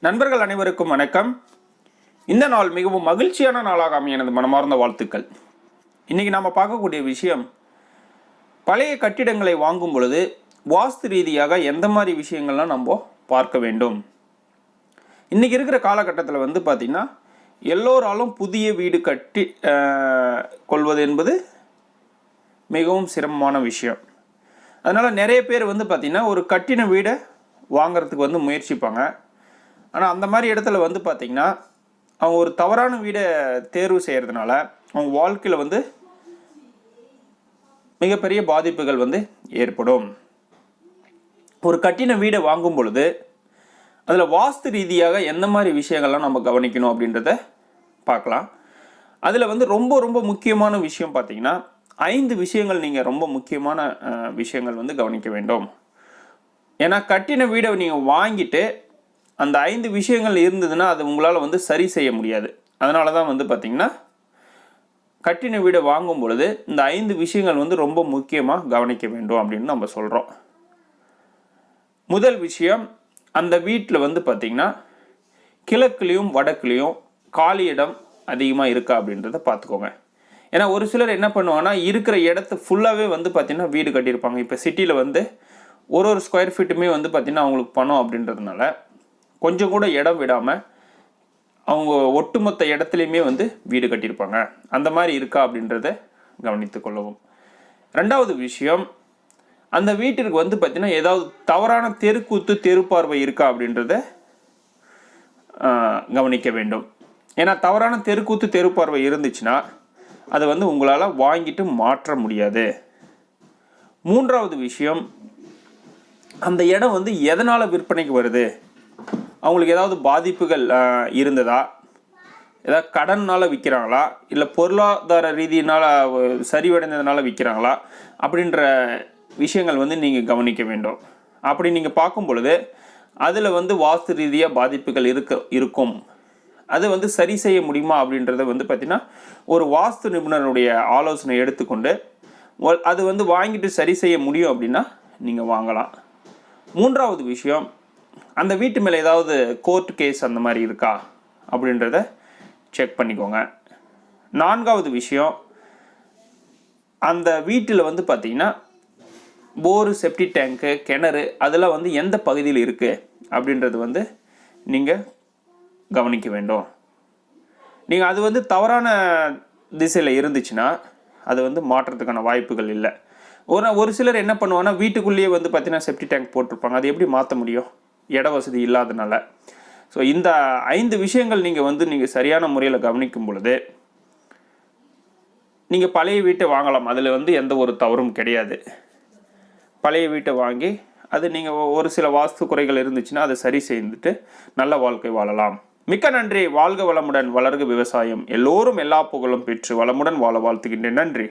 நண்பர்கள் அனைவருக்கும் வணக்கம். இந்த நாள் மிகவும் மகிழ்ச்சியான நாளாக அமைய எனது மனமார்ந்த வாழ்த்துக்கள். இன்றைக்கி நாம் பார்க்கக்கூடிய விஷயம், பழைய கட்டிடங்களை வாங்கும் பொழுது வாஸ்து ரீதியாக எந்த மாதிரி விஷயங்கள்லாம் நம்ம பார்க்க வேண்டும். இன்றைக்கி இருக்கிற காலகட்டத்தில் பார்த்திங்கன்னா எல்லோராலும் புதிய வீடு கட்டி கொள்வது என்பது மிகவும் சிரமமான விஷயம். அதனால் நிறைய பேர் பார்த்திங்கன்னா ஒரு கட்டின வீடை வாங்கிறதுக்கு முயற்சிப்பாங்க. ஆனால் அந்த மாதிரி இடத்துல பார்த்திங்கன்னா அவங்க ஒரு தவறான வீடை தேர்வு செய்கிறதுனால அவங்க வாழ்க்கையில் மிகப்பெரிய பாதிப்புகள் ஏற்படும். ஒரு கட்டின வீடை வாங்கும் பொழுது அதில் வாஸ்து ரீதியாக எந்த மாதிரி விஷயங்கள்லாம் நம்ம கவனிக்கணும் அப்படின்றத பார்க்கலாம். அதில் ரொம்ப ரொம்ப முக்கியமான விஷயம் பார்த்திங்கன்னா 5 விஷயங்கள் நீங்கள் ரொம்ப முக்கியமான விஷயங்கள் கவனிக்க வேண்டும். ஏன்னா கட்டின வீடை நீங்கள் வாங்கிட்டு அந்த 5 விஷயங்கள் இருந்ததுன்னா அது உங்களால் சரி செய்ய முடியாது. அதனால தான் பார்த்திங்கன்னா கட்டின வீடை வாங்கும் பொழுது இந்த 5 விஷயங்கள் ரொம்ப முக்கியமாக கவனிக்க வேண்டும் அப்படின்னு நம்ம சொல்கிறோம். முதல் விஷயம், அந்த வீட்டில் பார்த்திங்கன்னா கிழக்குலேயும் வடக்குலேயும் காலி இடம் அதிகமாக இருக்கா அப்படின்றத பார்த்துக்கோங்க. ஏன்னா ஒரு சிலர் என்ன பண்ணுவாங்கன்னா இருக்கிற இடத்த ஃபுல்லாகவே பார்த்திங்கன்னா வீடு கட்டியிருப்பாங்க. இப்போ சிட்டியில் ஒரு ஸ்கொயர் ஃபீட்டுமே பார்த்திங்கன்னா அவங்களுக்கு பணம் அப்படின்றதுனால கொஞ்சம் கூட இடம் விடாமல் அவங்க ஒட்டுமொத்த இடத்துலையுமே வீடு கட்டியிருப்பாங்க. அந்த மாதிரி இருக்கா அப்படின்றத கவனித்து கொள்ளவும். ரெண்டாவது விஷயம், அந்த வீட்டிற்கு பார்த்திங்கன்னா ஏதாவது தவறான தெருக்கூத்து தெருப்பார்வை இருக்கா அப்படின்றத கவனிக்க வேண்டும். ஏன்னா தவறான தெருக்கூத்து தெருப்பார்வை இருந்துச்சுன்னா அதை உங்களால் வாங்கிட்டு மாற்ற முடியாது. மூன்றாவது விஷயம், அந்த இடம் எதனால் விற்பனைக்கு வருது, அவங்களுக்கு ஏதாவது பாதிப்புகள் இருந்ததா, ஏதாவது கடனால் விற்கிறாங்களா, இல்லை பொருளாதார ரீதியினால் சரிவடைந்ததுனால விற்கிறாங்களா அப்படின்ற விஷயங்கள் நீங்கள் கவனிக்க வேண்டும். அப்படி நீங்கள் பார்க்கும் பொழுது அதில் வாஸ்து ரீதியாக பாதிப்புகள் இருக்கும். அது சரி செய்ய முடியுமா அப்படின்றத பார்த்திங்கன்னா ஒரு வாஸ்து நிபுணருடைய ஆலோசனை எடுத்துக்கொண்டு அது வாங்கிட்டு சரி செய்ய முடியும் அப்படின்னா நீங்கள் வாங்கலாம். மூன்றாவது விஷயம், அந்த வீட்டு மேலே ஏதாவது கோர்ட் கேஸ் அந்த மாதிரி இருக்கா அப்படின்றத செக் பண்ணிக்கோங்க. நான்காவது விஷயம், அந்த வீட்டில் பார்த்திங்கன்னா போரு, செப்டி டேங்க்கு, கிணறு அதெல்லாம் எந்த பகுதியில் இருக்குது அப்படின்றது நீங்கள் கவனிக்க வேண்டும். நீங்கள் அது தவறான திசையில் இருந்துச்சுன்னா அது மாற்றுறதுக்கான வாய்ப்புகள் இல்லை. ஒரு சிலர் என்ன பண்ணுவாங்கன்னா வீட்டுக்குள்ளேயே பார்த்திங்கன்னா செப்டி டேங்க் போட்டிருப்பாங்க. அது எப்படி மாற்ற முடியும், இட வசதி இல்லாதனால. ஸோ இந்த 5 விஷயங்கள் நீங்கள் சரியான முறையில் கவனிக்கும் பொழுது நீங்கள் பழைய வீட்டை வாங்கலாம். அதில் எந்த ஒரு தவறும் கிடையாது. பழைய வீட்டை வாங்கி அது நீங்கள் ஒரு சில வாஸ்து குறைகள் இருந்துச்சுன்னா அதை சரி செய்துட்டு நல்ல வாழ்க்கை வாழலாம். மிக்க நன்றி. வாழ்க வளமுடன், வளர்க விவசாயம். எல்லோரும் எல்லா புகழும் பெற்று வளமுடன் வாழ வாழ்த்துகின்றேன். நன்றி.